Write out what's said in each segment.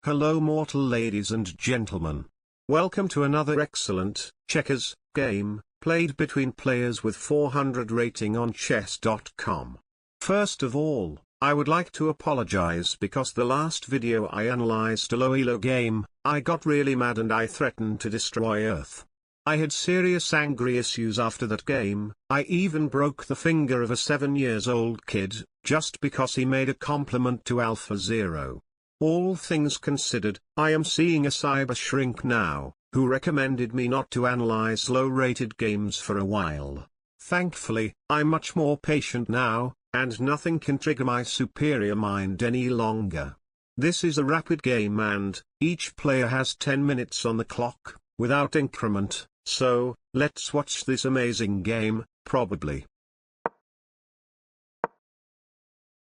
Hello mortal ladies and gentlemen. Welcome to another excellent checkers game, played between players with 400 rating on chess.com. First of all, I would like to apologize because the last video I analyzed a WhiteElo game, I got really mad and I threatened to destroy Earth. I had serious angry issues after that game. I even broke the finger of a 7-year-old kid, just because he made a compliment to AlphaZero. All things considered, I am seeing a cyber shrink now, who recommended me not to analyze low-rated games for a while. Thankfully, I'm much more patient now, and nothing can trigger my superior mind any longer. This is a rapid game and, each player has 10 minutes on the clock, without increment, so, let's watch this amazing game, probably.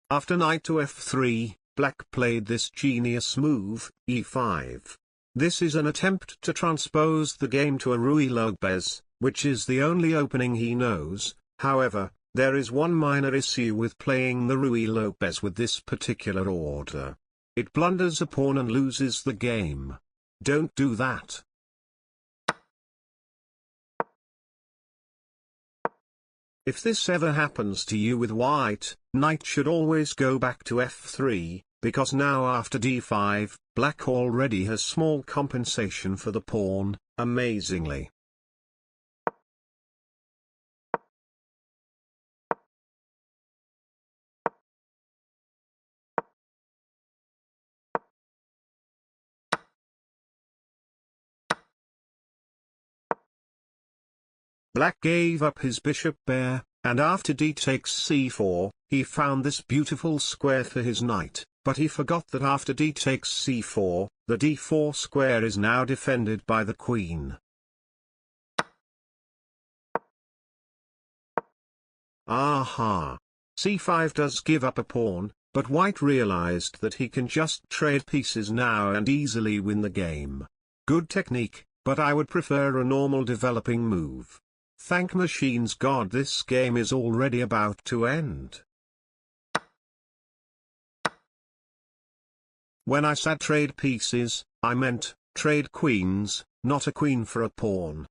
After knight to f3, Black played this genius move, e5. This is an attempt to transpose the game to a WhiteElo bez, which is the only opening he knows. However, there is one minor issue with playing the WhiteElo bez with this particular order. It blunders a pawn and loses the game. Don't do that. If this ever happens to you with white, knight should always go back to f3, because now after d5, black already has small compensation for the pawn, amazingly. Black gave up his bishop pair, and after d takes c4, he found this beautiful square for his knight, but he forgot that after d takes c4, the d4 square is now defended by the queen. Aha! c5 does give up a pawn, but white realized that he can just trade pieces now and easily win the game. Good technique, but I would prefer a normal developing move. Thank machines God this game is already about to end. When I said trade pieces, I meant, trade queens, not a queen for a pawn.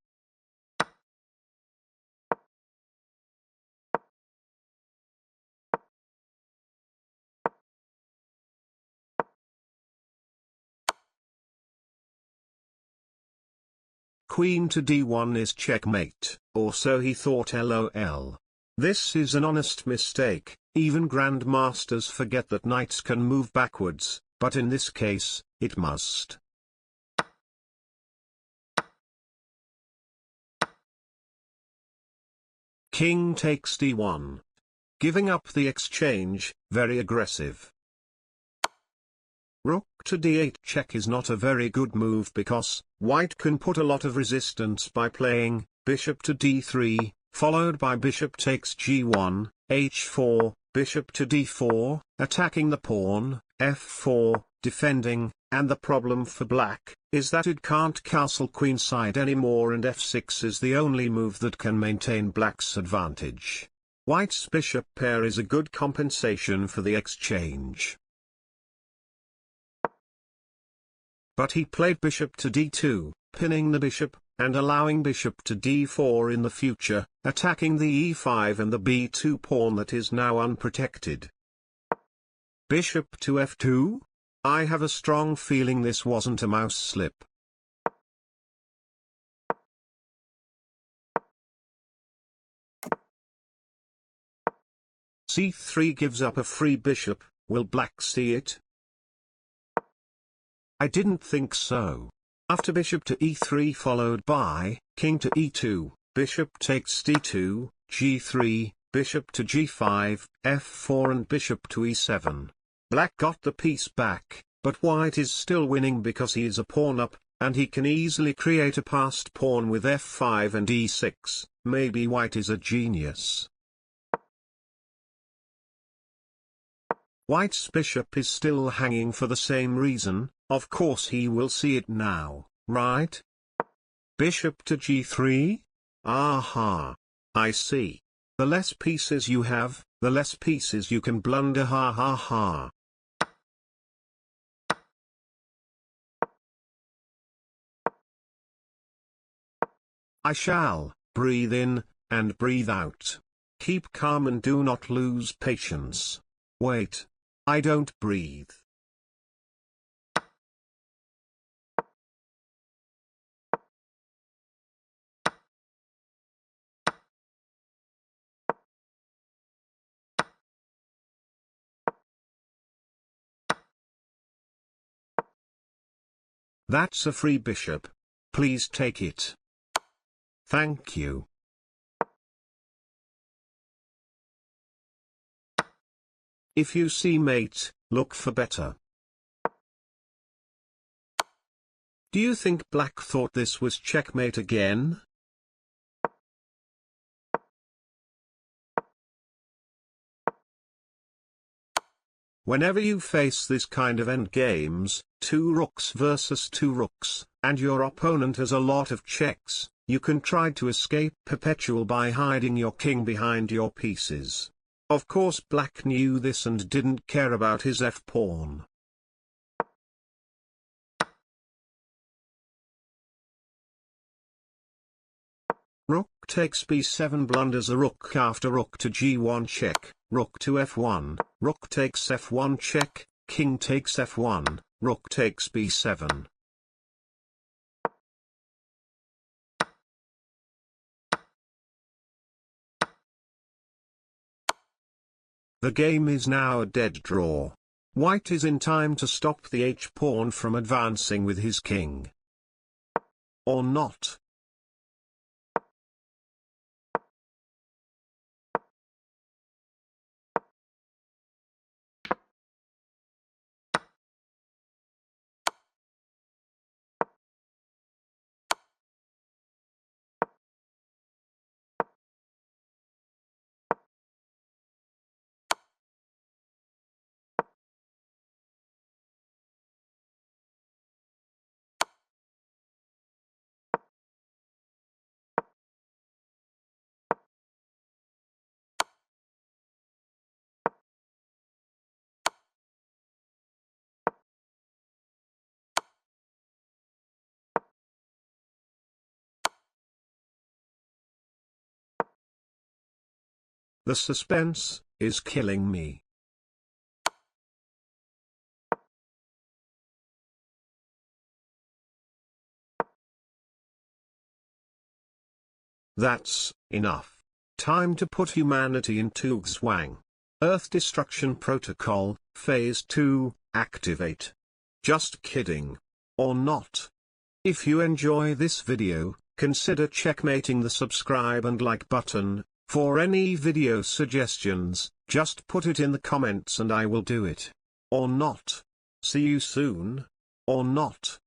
Queen to d1 is checkmate, or so he thought lol. This is an honest mistake. Even grandmasters forget that knights can move backwards, but in this case, it must. King takes d1. Giving up the exchange, very aggressive. Rook to d8 check is not a very good move because, white can put a lot of resistance by playing, bishop to d3, followed by bishop takes g1, h4, bishop to d4, attacking the pawn, f4, defending, and the problem for black, is that it can't castle queenside anymore and f6 is the only move that can maintain black's advantage. White's bishop pair is a good compensation for the exchange. But he played bishop to d2, pinning the bishop, and allowing bishop to d4 in the future, attacking the e5 and the b2 pawn that is now unprotected. Bishop to f2? I have a strong feeling this wasn't a mouse slip. c3 gives up a free bishop. Will black see it? I didn't think so. After bishop to e3 followed by, king to e2, bishop takes d2, g3, bishop to g5, f4 and bishop to e7. Black got the piece back, but white is still winning because he is a pawn up, and he can easily create a passed pawn with f5 and e6, maybe white is a genius. White's bishop is still hanging for the same reason. Of course he will see it now, right? Bishop to g3? Aha! I see. The less pieces you have, the less pieces you can blunder, ha ha ha. I shall breathe in and breathe out. Keep calm and do not lose patience. Wait. I don't breathe. That's a free bishop. Please take it. Thank you. If you see mate, look for better. Do you think black thought this was checkmate again? Whenever you face this kind of endgames, 2 rooks versus 2 rooks, and your opponent has a lot of checks, you can try to escape perpetual by hiding your king behind your pieces. Of course black knew this and didn't care about his f-pawn. Rook takes b7 blunders a rook after rook to g1 check, rook to f1, rook takes f1 check, king takes f1, rook takes b7. The game is now a dead draw. White is in time to stop the h-pawn from advancing with his king. Or not. The suspense is killing me. That's enough. Time to put humanity into Xwang. Earth Destruction Protocol, Phase 2, activate. Just kidding. Or not. If you enjoy this video, consider checkmating the subscribe and like button. For any video suggestions, just put it in the comments and I will do it. Or not. See you soon. Or not.